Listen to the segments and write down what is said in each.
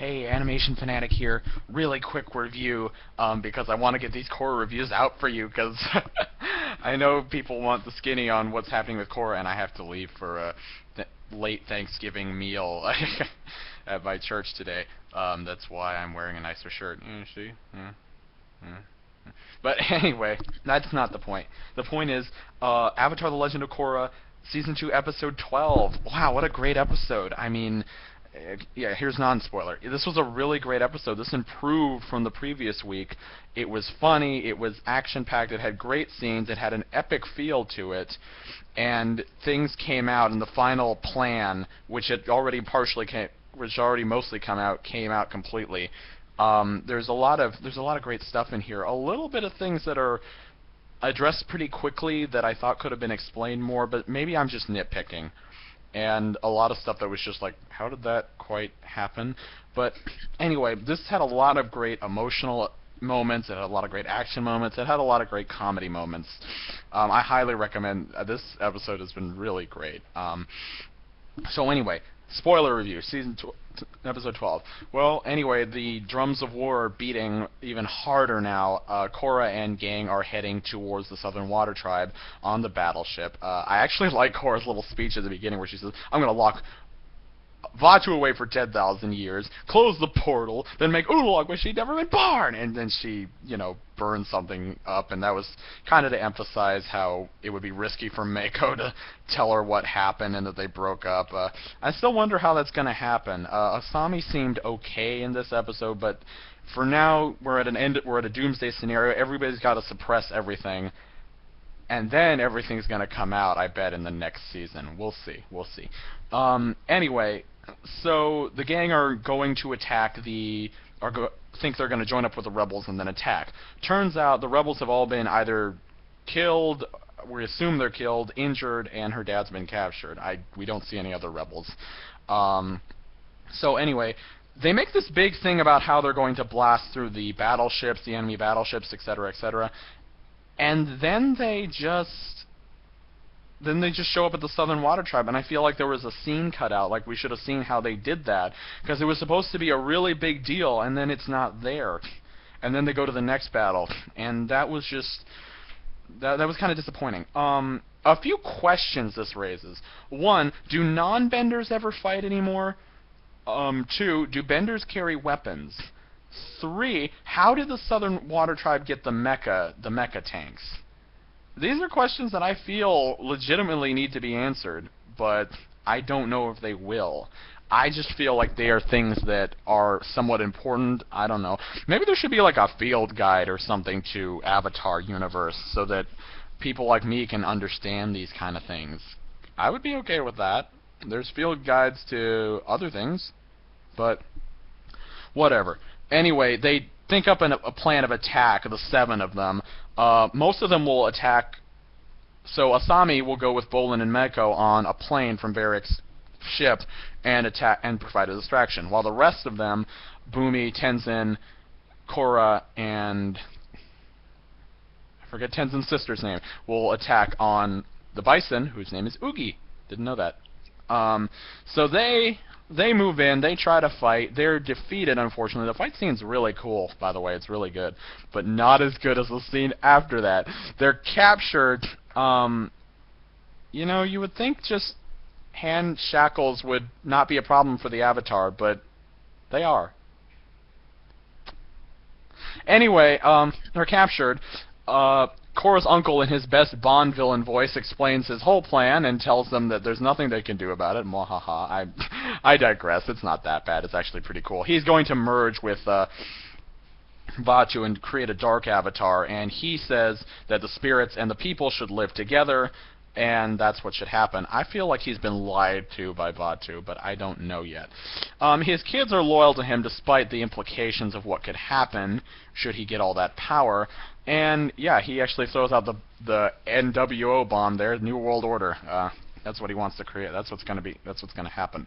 Hey, Animation Fanatic here. Really quick review, because I want to get these Korra reviews out for you, because I know people want the skinny on what's happening with Korra, and I have to leave for a late Thanksgiving meal at my church today. That's why I'm wearing a nicer shirt. See? But anyway, that's not the point. The point is, Avatar: The Legend of Korra, Season 2, Episode 12. Wow, what a great episode. I mean, yeah, here's non-spoiler. This was a really great episode. This improved from the previous week. It was funny, it was action-packed, it had great scenes, it had an epic feel to it, and things came out, and the final plan, which had already mostly came out completely. There's a lot of great stuff in here. A little bit of things that are addressed pretty quickly that I thought could have been explained more, but maybe I'm just nitpicking. And a lot of stuff that was just like, how did that quite happen? But anyway, this had a lot of great emotional moments, it had a lot of great action moments, it had a lot of great comedy moments. I highly recommend, this episode has been really great. So anyway, spoiler review, Episode 12. Well, anyway, the drums of war are beating even harder now. Korra and gang are heading towards the Southern Water Tribe on the battleship. I actually like Korra's little speech at the beginning where she says, I'm going to lock Vaatu away for 10,000 years, close the portal, then make Oolong wish she'd never been born! And then she, burns something up, and that was kind of to emphasize how it would be risky for Mako to tell her what happened and that they broke up. I still wonder how that's going to happen. Asami seemed okay in this episode, but for now, we're at a doomsday scenario. Everybody's got to suppress everything. And then everything's going to come out, I bet, in the next season. We'll see. Anyway, so the gang are going to attack think they're going to join up with the rebels and then attack. Turns out the rebels have all been either killed, we assume they're killed, injured, and her dad's been captured. We don't see any other rebels. So anyway, they make this big thing about how they're going to blast through the battleships, the enemy battleships, etc., etc., and then they just show up at the Southern Water Tribe, and I feel like there was a scene cut out, like we should have seen how they did that, because it was supposed to be a really big deal, and then it's not there. And then they go to the next battle, and that was just, that was kind of disappointing. A few questions this raises. One, do non-benders ever fight anymore? Two, do benders carry weapons? 3, how did the Southern Water Tribe get the mecha tanks? These are questions that I feel legitimately need to be answered, but I don't know if they will. I just feel like they are things that are somewhat important. I don't know. Maybe there should be like a field guide or something to Avatar universe so that people like me can understand these kind of things. I would be okay with that. There's field guides to other things, but whatever. Anyway, they think up a plan of attack, the 7 of them. Most of them will attack, so Asami will go with Bolin and Meko on a plane from Varric's ship and attack and provide a distraction, while the rest of them, Bumi, Tenzin, Korra, and I forget Tenzin's sister's name, will attack on the Bison, whose name is Oogie. Didn't know that. So they move in, they try to fight, they're defeated, unfortunately. The fight scene's really cool, by the way, it's really good, but not as good as the scene after that. They're captured. You would think just hand shackles would not be a problem for the Avatar, but they are. Anyway, they're captured. Korra's uncle, in his best Bond villain voice, explains his whole plan and tells them that there's nothing they can do about it. Mwahaha. I digress. It's not that bad. It's actually pretty cool. He's going to merge with Vaatu and create a dark avatar, and he says that the spirits and the people should live together, and that's what should happen. I feel like he's been lied to by Vaatu, but I don't know yet. His kids are loyal to him despite the implications of what could happen should he get all that power. And yeah, he actually throws out the NWO bomb there, New World Order. That's what he wants to create. That's what's going to happen.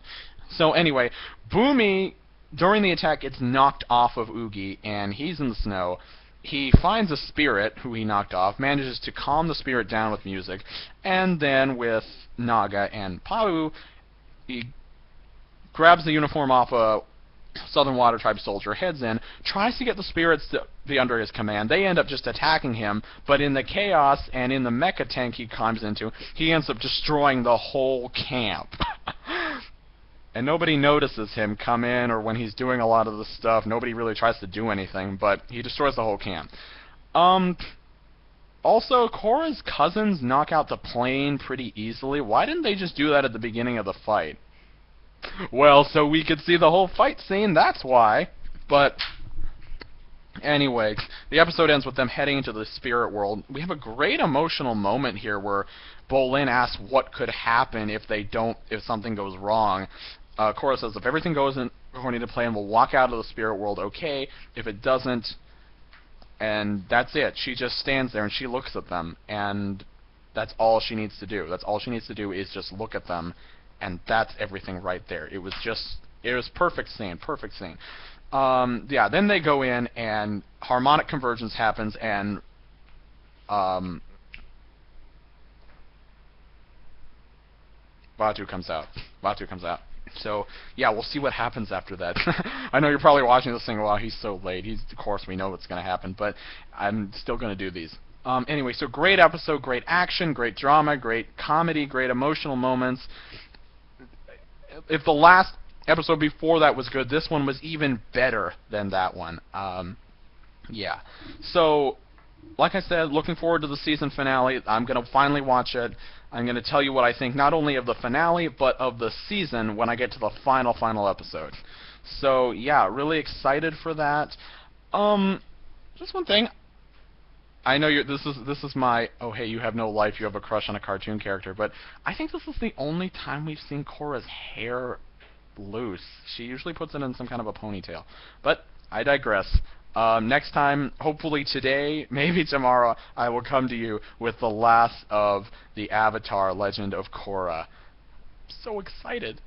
So anyway, Bumi, during the attack, gets knocked off of Oogie, and he's in the snow. He finds a spirit who he knocked off, manages to calm the spirit down with music, and then with Naga and Pau, he grabs the uniform off Southern Water Tribe soldier heads in, tries to get the spirits to be under his command. They end up just attacking him, but in the chaos and in the mecha tank he climbs into, he ends up destroying the whole camp. And nobody notices him come in, or when he's doing a lot of the stuff, nobody really tries to do anything, but he destroys the whole camp. Also, Korra's cousins knock out the plane pretty easily. Why didn't they just do that at the beginning of the fight? Well, so we could see the whole fight scene, that's why. But anyway, the episode ends with them heading into the spirit world. We have a great emotional moment here where Bolin asks what could happen if something goes wrong. Korra says, if everything goes according to plan, we'll walk out of the spirit world okay. If it doesn't, and that's it. She just stands there and she looks at them, and that's all she needs to do. That's all she needs to do is just look at them, and that's everything right there. It was perfect scene, perfect scene. Yeah, then they go in, and harmonic convergence happens, and Batu comes out. Batu comes out. So, yeah, we'll see what happens after that. I know you're probably watching this thing, wow, he's so late. Of course, we know what's going to happen, but I'm still going to do these. Anyway, so great episode, great action, great drama, great comedy, great emotional moments. If the last episode before that was good, this one was even better than that one. Yeah. So, like I said, looking forward to the season finale. I'm going to finally watch it. I'm going to tell you what I think not only of the finale, but of the season when I get to the final episode. So, yeah, really excited for that. Just one thing. I know this is my, oh hey, you have no life, you have a crush on a cartoon character, but I think this is the only time we've seen Korra's hair loose. She usually puts it in some kind of a ponytail. But I digress. Next time, hopefully today, maybe tomorrow, I will come to you with the last of the Avatar Legend of Korra. I'm so excited.